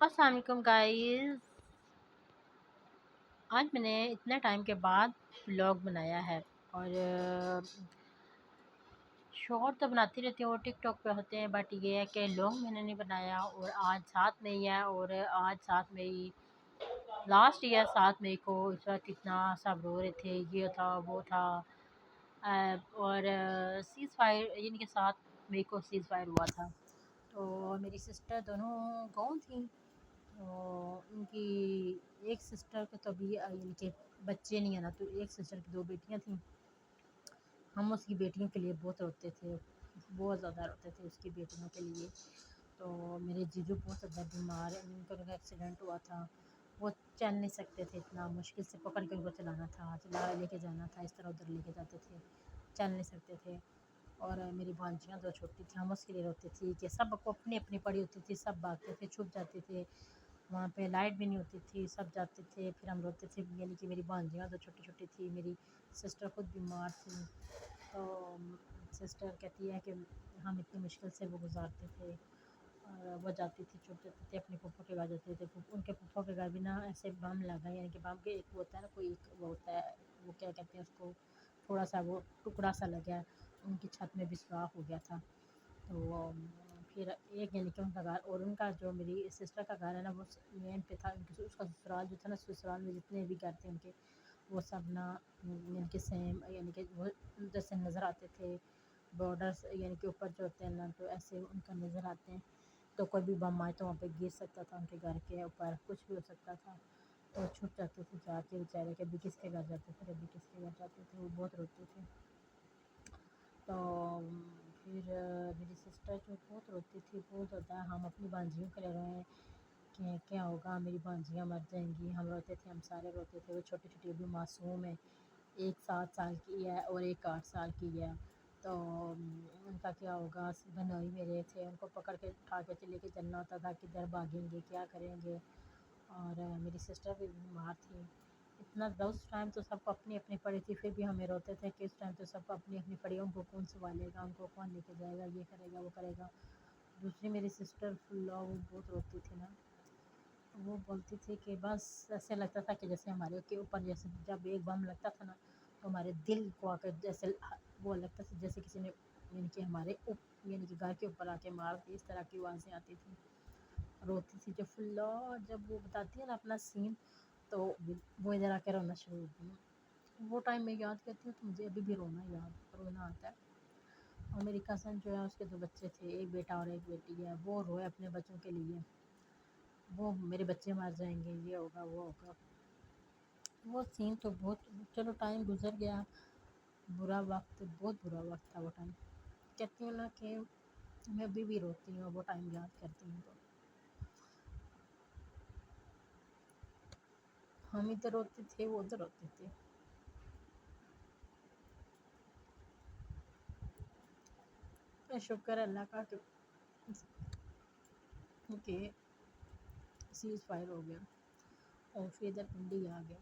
السلام علیکم گائز، آج میں نے اتنے ٹائم کے بعد ولاگ بنایا ہے اور شارٹ تو بناتی رہتی ہوں، ٹک ٹاک پہ ہوتے ہیں، بٹ یہ ہے کہ لانگ میں نے نہیں بنایا اور آج 7 مئی ہے اور آج 7 مئی لاسٹ ایئر 7 مئی کو اس وقت اتنا سب رو رہے تھے، یہ تھا وہ تھا اور سیز فائر یعنی کہ 7 مئی کو سیز فائر ہوا تھا۔ تو میری سسٹر دونوں گاؤں تھیں، تو ان کی ایک سسٹر کو تو ابھی یعنی کہ بچے نہیں ہیں نا، تو ایک سسٹر کی 2 بیٹیاں تھیں۔ ہم اس کی بیٹیوں کے لیے بہت روتے تھے، بہت زیادہ روتے تھے اس کی بیٹیوں کے لیے۔ تو میرے جیجو بہت زیادہ بیمار ہیں، ان کا ایکسیڈنٹ ہوا تھا، وہ چل نہیں سکتے تھے، اتنا مشکل سے پکڑ کے ان کو چلانا تھا، لے کے جانا تھا، اس طرح ادھر لے کے جاتے تھے، چل نہیں سکتے تھے۔ اور میری بھانجیاں 2 چھوٹی تھیں، ہم اس کے لیے روتے تھے کہ سب کو اپنی اپنی پڑی ہوتی تھی، سب بھاگتے تھے، چھپ جاتے تھے، وہاں پہ لائٹ بھی نہیں ہوتی تھی، سب جاتے تھے، پھر ہم روتے تھے، یعنی کہ میری بھانجیاں 2 چھوٹی تھی، میری سسٹر خود بیمار تھی، تو سسٹر کہتی ہے کہ ہم اتنی مشکل سے وہ گزارتے تھے، اور وہ جاتی تھی، چھپ جاتے تھے، اپنے پھپھو کے گھر جاتے تھے، ان کے پھپھو کے گھر بھی نا ایسے بم لگا، یعنی کہ بم کے ایک وہ ہوتا ہے نا، کوئی ایک وہ ہوتا ہے، وہ کیا کہتے ہیں اس کو، تھوڑا سا وہ ٹکڑا سا لگا، ان کی چھت میں بھی سوراخ ہو گیا تھا۔ تو پھر ایک یعنی کہ ان کا گھر، اور ان کا جو میری سسٹر کا گھر ہے نا وہ مین پہ تھا، اس کا سسرال جو تھا نا، سسرال میں جتنے بھی گھر تھے ان کے، وہ سب نا یعنی کہ سیم، یعنی کہ وہ جیسے نظر آتے تھے بارڈرس، یعنی کہ اوپر جو ہوتے ہیں نا، تو ایسے ان کا نظر آتے ہیں، تو کوئی بھی بم آئے تو وہاں پہ گر سکتا تھا، ان کے گھر کے اوپر کچھ بھی ہو سکتا تھا، تو چھپ جاتے تھے جا کے بیچارے، کہ ابھی کس کے گھر جاتے تھے، ابھی کس کے گھر جاتے تھے، وہ بہت روتے تھے۔ تو پھر میری سسٹر جو بہت روتی تھی، بہت زیادہ، ہم اپنی بھانجیوں کے لیے روئے کہ کیا ہوگا، میری بھانجیاں مر جائیں گی، ہم روتے تھے، ہم سارے روتے تھے، وہ چھوٹی چھوٹی ابھی معصوم ہے، ایک 7 سال کی ہے اور ایک 8 سال کی ہے، تو ان کا کیا ہوگا، بہنوئی میرے تھے، ان کو پکڑ کے اٹھا کے لے کے چلنا ہوتا تھا، کدھر بھاگیں گے، کیا کریں گے، اور میری سسٹر بھی بیمار تھی، اتنا اس ٹائم تو سب کو اپنی اپنی پڑی تھی، پھر بھی ہمیں روتے تھے کہ اس ٹائم تو سب کو اپنی اپنی پڑی، ان کو کون سنبھالے گا، ان کو کون لے کے جائے گا، یہ کرے گا وہ کرے گا۔ دوسری میری سسٹر فلا، وہ بہت روتی تھی نا، وہ بولتی تھی کہ بس ایسے لگتا تھا کہ جیسے ہمارے کے اوپر، جیسے جب ایک بم لگتا تھا نا تو ہمارے دل کو آ کر جیسے وہ لگتا تھا جیسے کسی نے یعنی کہ ہمارے یعنی کہ گھر کے اوپر آ کے مار دی، اس طرح کی آوازیں آتی تھیں، روتی تھی جو فلا، جب وہ بتاتی ہے نا اپنا سین، تو وہ ادھر آ کے رونا شروع ہو گئی۔ وہ ٹائم میں یاد کرتی ہوں تو مجھے ابھی بھی رونا آتا ہے۔ اور میری کزن جو ہے، اس کے 2 بچے تھے، ایک بیٹا اور ایک بیٹی ہے، وہ روئے اپنے بچوں کے لیے، وہ میرے بچے مر جائیں گے، یہ ہوگا وہ ہوگا، وہ سین تو بہت، چلو ٹائم گزر گیا، برا وقت، بہت برا وقت تھا وہ ٹائم، کہتی ہوں نا کہ میں ابھی بھی روتی ہوں وہ ٹائم یاد کرتی ہوں تو، ہم ادھر روتے تھے، وہ ادھر روتے تھے۔ شکر اللہ کا کہ سیز فائر ہو گیا اور پھر ادھر پنڈی آ گیا۔